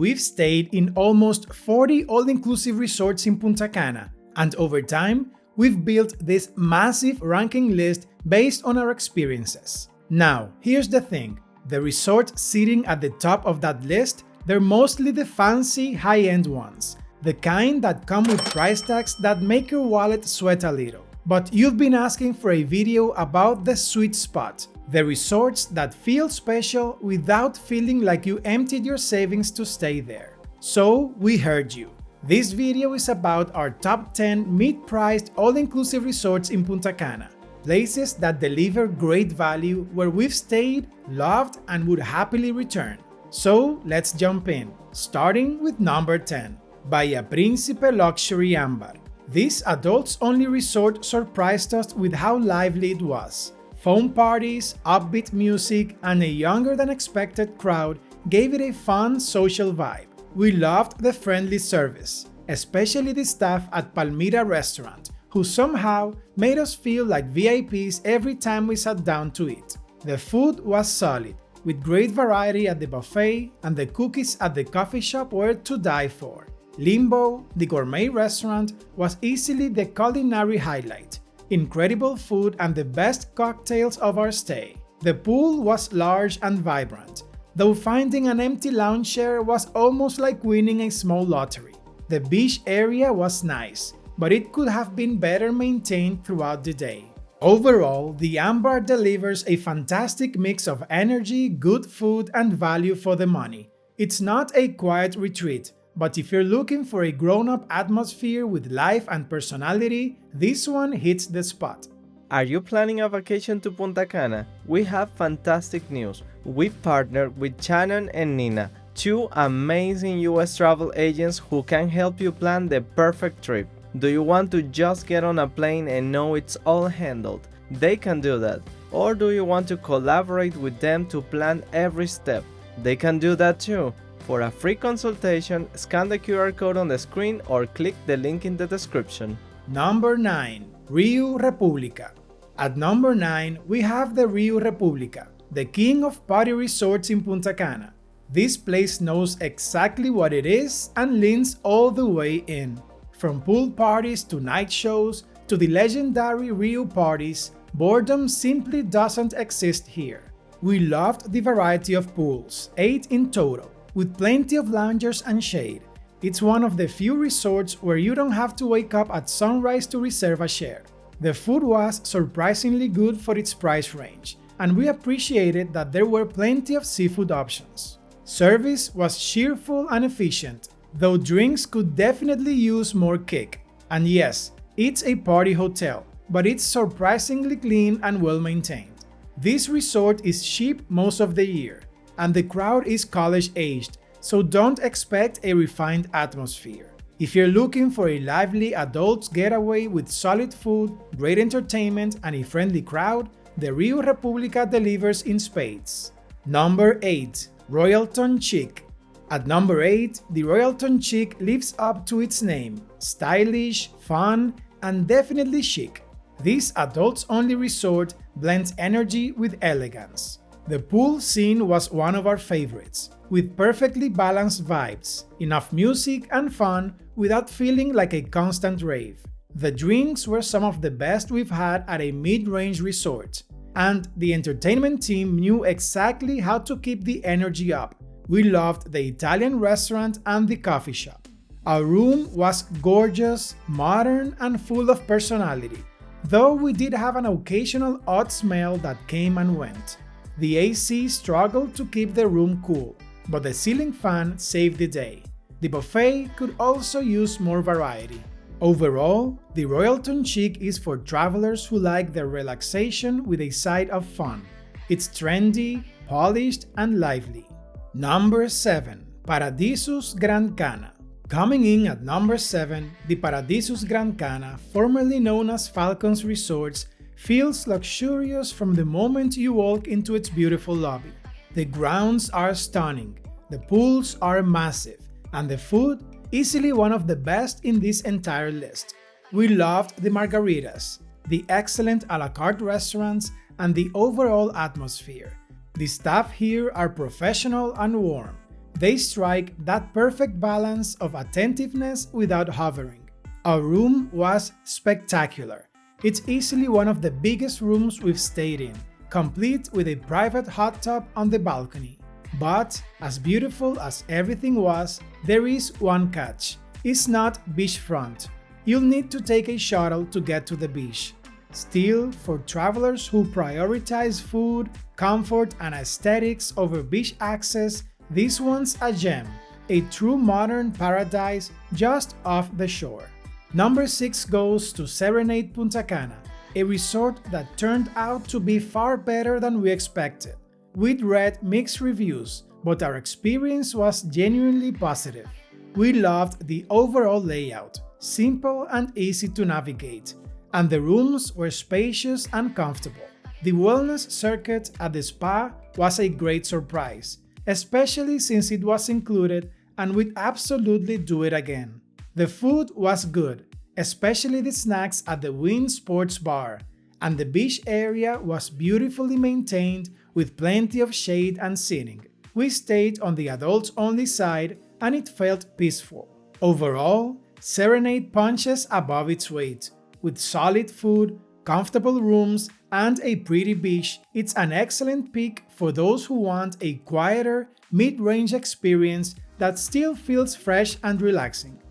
We've stayed in almost 40 all-inclusive resorts in Punta Cana, and over time, we've built this massive ranking list based on our experiences. Now, here's the thing. The resorts sitting at the top of that list, they're mostly the fancy, high-end ones. The kind that come with price tags that make your wallet sweat a little. But you've been asking for a video about the sweet spot, the resorts that feel special without feeling like you emptied your savings to stay there. So we heard you. This video is about our top 10 mid-priced all-inclusive resorts in Punta Cana. Places that deliver great value, where we've stayed, loved, and would happily return. So let's jump in, starting with number 10. Bahia Principe Luxury Ambar. This adults-only resort surprised us with how lively it was. Foam parties, upbeat music, and a younger-than-expected crowd gave it a fun social vibe. We loved the friendly service, especially the staff at Palmira Restaurant, who somehow made us feel like VIPs every time we sat down to eat. The food was solid, with great variety at the buffet, and the cookies at the coffee shop were to die for. Limbo, the gourmet restaurant, was easily the culinary highlight. Incredible food and the best cocktails of our stay. The pool was large and vibrant, though finding an empty lounge chair was almost like winning a small lottery. The beach area was nice, but it could have been better maintained throughout the day. Overall, the Ambar delivers a fantastic mix of energy, good food, and value for the money. It's not a quiet retreat, but if you're looking for a grown-up atmosphere with life and personality, this one hits the spot. Are you planning a vacation to Punta Cana? We have fantastic news. We've partnered with Shannon and Nina, two amazing US travel agents who can help you plan the perfect trip. Do you want to just get on a plane and know it's all handled? They can do that. Or do you want to collaborate with them to plan every step? They can do that too. For a free consultation, scan the QR code on the screen or click the link in the description. Number 9. Riu Republica. At number 9, we have the Riu Republica, the king of party resorts in Punta Cana. This place knows exactly what it is and leans all the way in. From pool parties to night shows to the legendary Riu parties, boredom simply doesn't exist here. We loved the variety of pools, 8 in total, with plenty of loungers and shade. It's one of the few resorts where you don't have to wake up at sunrise to reserve a share. The food was surprisingly good for its price range, and we appreciated that there were plenty of seafood options. Service was cheerful and efficient, though drinks could definitely use more kick. And yes, it's a party hotel, but it's surprisingly clean and well maintained. This resort is cheap most of the year, and the crowd is college-aged, so don't expect a refined atmosphere. If you're looking for a lively adults getaway with solid food, great entertainment, and a friendly crowd, the Riu Republica delivers in spades. Number 8. Royalton Chic. At number 8, the Royalton Chic lives up to its name, stylish, fun, and definitely chic. This adults-only resort blends energy with elegance. The pool scene was one of our favorites, with perfectly balanced vibes, enough music and fun without feeling like a constant rave. The drinks were some of the best we've had at a mid-range resort, and the entertainment team knew exactly how to keep the energy up. We loved the Italian restaurant and the coffee shop. Our room was gorgeous, modern, and full of personality, though we did have an occasional odd smell that came and went. The AC struggled to keep the room cool, but the ceiling fan saved the day. The buffet could also use more variety. Overall, the Royalton Chic is for travelers who like their relaxation with a side of fun. It's trendy, polished, and lively. Number 7. Paradisus Gran Cana. Coming in at number 7, the Paradisus Gran Cana, formerly known as Falcons Resorts, feels luxurious from the moment you walk into its beautiful lobby. The grounds are stunning, the pools are massive, and the food easily one of the best in this entire list. We loved the margaritas, the excellent a la carte restaurants, and the overall atmosphere. The staff here are professional and warm. They strike that perfect balance of attentiveness without hovering. Our room was spectacular. It's easily one of the biggest rooms we've stayed in, complete with a private hot tub on the balcony. But, as beautiful as everything was, there is one catch. It's not beachfront. You'll need to take a shuttle to get to the beach. Still, for travelers who prioritize food, comfort, and aesthetics over beach access, this one's a gem, a true modern paradise just off the shore. Number 6 goes to Serenade Punta Cana, a resort that turned out to be far better than we expected. We'd read mixed reviews, but our experience was genuinely positive. We loved the overall layout, simple and easy to navigate, and the rooms were spacious and comfortable. The wellness circuit at the spa was a great surprise, especially since it was included and we'd absolutely do it again. The food was good, especially the snacks at the Wind Sports Bar, and the beach area was beautifully maintained with plenty of shade and seating. We stayed on the adults-only side and it felt peaceful. Overall, Serenade punches above its weight. With solid food, comfortable rooms, and a pretty beach, it's an excellent pick for those who want a quieter, mid-range experience that still feels fresh and relaxing.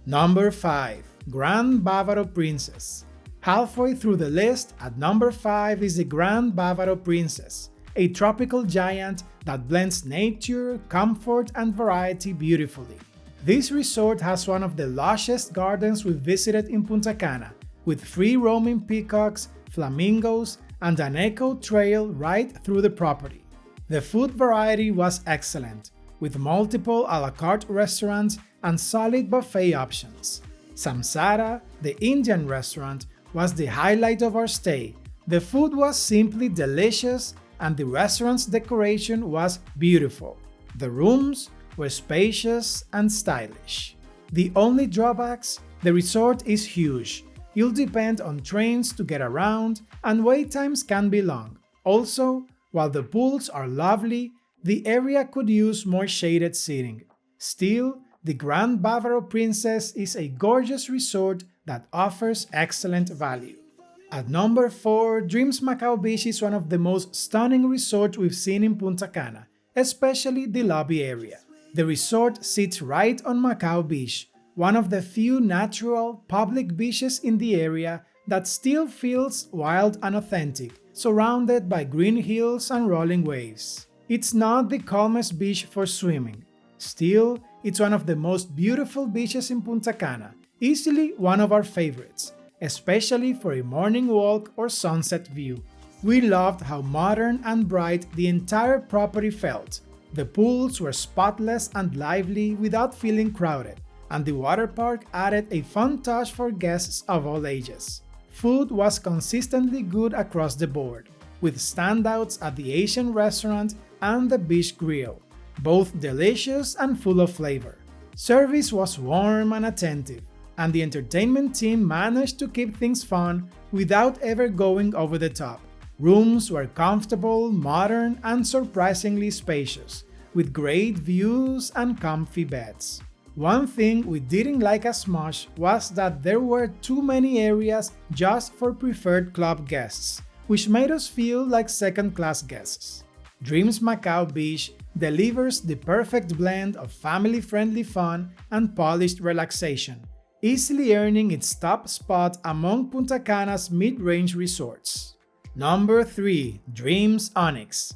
Number 5. Grand Bavaro Princess. Halfway through the list, at number 5 is the Grand Bavaro Princess, a tropical giant that blends nature, comfort, and variety beautifully. This resort has one of the lushest gardens we've visited in Punta Cana, with free-roaming peacocks, flamingos, and an eco trail right through the property. The food variety was excellent, with multiple a la carte restaurants and solid buffet options. Samsara, the Indian restaurant, was the highlight of our stay. The food was simply delicious and the restaurant's decoration was beautiful. The rooms were spacious and stylish. The only drawbacks? The resort is huge. You'll depend on trains to get around, and wait times can be long. Also, while the pools are lovely, the area could use more shaded seating. Still, the Grand Bavaro Princess is a gorgeous resort that offers excellent value. At number 4, Dreams Macao Beach is one of the most stunning resorts we've seen in Punta Cana, especially the lobby area. The resort sits right on Macao Beach, one of the few natural, public beaches in the area that still feels wild and authentic, surrounded by green hills and rolling waves. It's not the calmest beach for swimming. Still, it's one of the most beautiful beaches in Punta Cana, easily one of our favorites, especially for a morning walk or sunset view. We loved how modern and bright the entire property felt. The pools were spotless and lively without feeling crowded, and the water park added a fun touch for guests of all ages. Food was consistently good across the board, with standouts at the Asian restaurant and the beach grill, both delicious and full of flavor. Service was warm and attentive, and the entertainment team managed to keep things fun without ever going over the top. Rooms were comfortable, modern, and surprisingly spacious, with great views and comfy beds. One thing we didn't like as much was that there were too many areas just for preferred club guests, which made us feel like second-class guests. Dreams Macao Beach delivers the perfect blend of family-friendly fun and polished relaxation, easily earning its top spot among Punta Cana's mid-range resorts. Number 3. Dreams Onyx.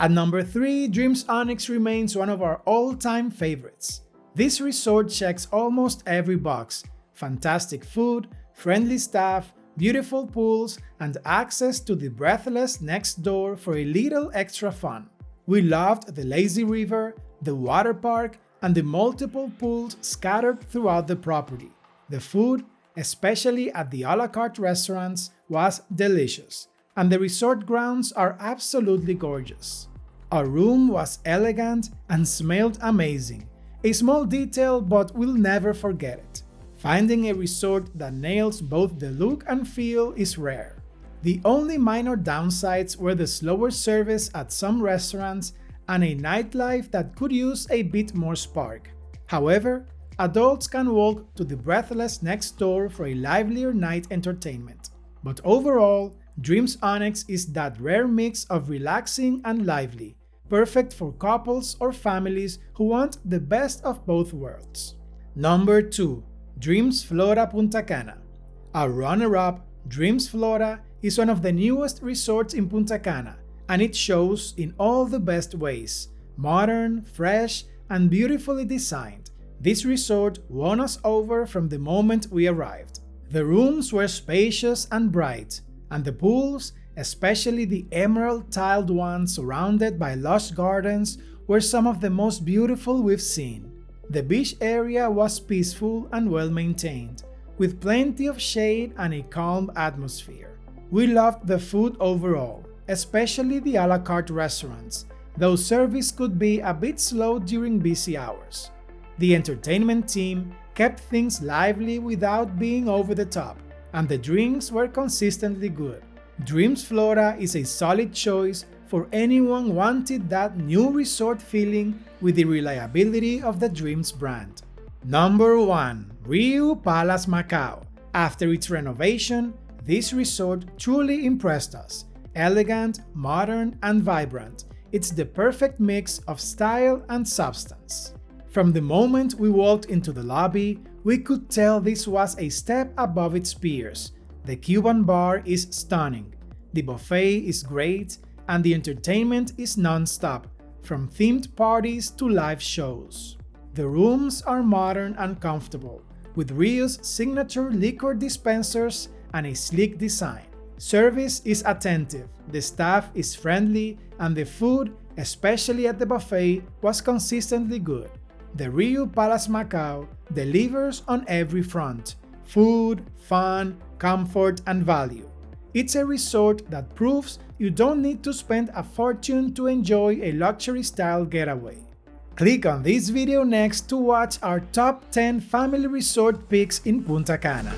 At number 3, Dreams Onyx remains one of our all-time favorites. This resort checks almost every box: fantastic food, friendly staff, beautiful pools, and access to the breathless next door for a little extra fun. We loved the lazy river, the water park, and the multiple pools scattered throughout the property. The food, especially at the a la carte restaurants, was delicious, and the resort grounds are absolutely gorgeous. Our room was elegant and smelled amazing. A small detail, but we'll never forget it. Finding a resort that nails both the look and feel is rare. The only minor downsides were the slower service at some restaurants and a nightlife that could use a bit more spark. However, adults can walk to the breathless next door for a livelier night entertainment. But overall, Dreams Onyx is that rare mix of relaxing and lively, perfect for couples or families who want the best of both worlds. Number 2. Dreams Flora Punta Cana. Our runner-up, Dreams Flora, is one of the newest resorts in Punta Cana, and it shows in all the best ways. Modern, fresh, and beautifully designed, this resort won us over from the moment we arrived. The rooms were spacious and bright, and the pools, especially the emerald tiled ones surrounded by lush gardens, were some of the most beautiful we've seen. The beach area was peaceful and well maintained, with plenty of shade and a calm atmosphere. We loved the food overall, especially the a la carte restaurants, though service could be a bit slow during busy hours. The entertainment team kept things lively without being over the top, and the drinks were consistently good. Dreams Flora is a solid choice for anyone wanted that new resort feeling with the reliability of the Dreams brand. Number 1. Riu Palace Macao. After its renovation, this resort truly impressed us. Elegant, modern, and vibrant, it's the perfect mix of style and substance. From the moment we walked into the lobby, we could tell this was a step above its peers. The Cuban bar is stunning, the buffet is great, and the entertainment is non-stop, from themed parties to live shows. The rooms are modern and comfortable, with Riu's signature liquor dispensers and a sleek design. Service is attentive, the staff is friendly, and the food, especially at the buffet, was consistently good. The Riu Palace Macao delivers on every front: food, fun, comfort, and value. It's a resort that proves you don't need to spend a fortune to enjoy a luxury-style getaway. Click on this video next to watch our top 10 family resort picks in Punta Cana.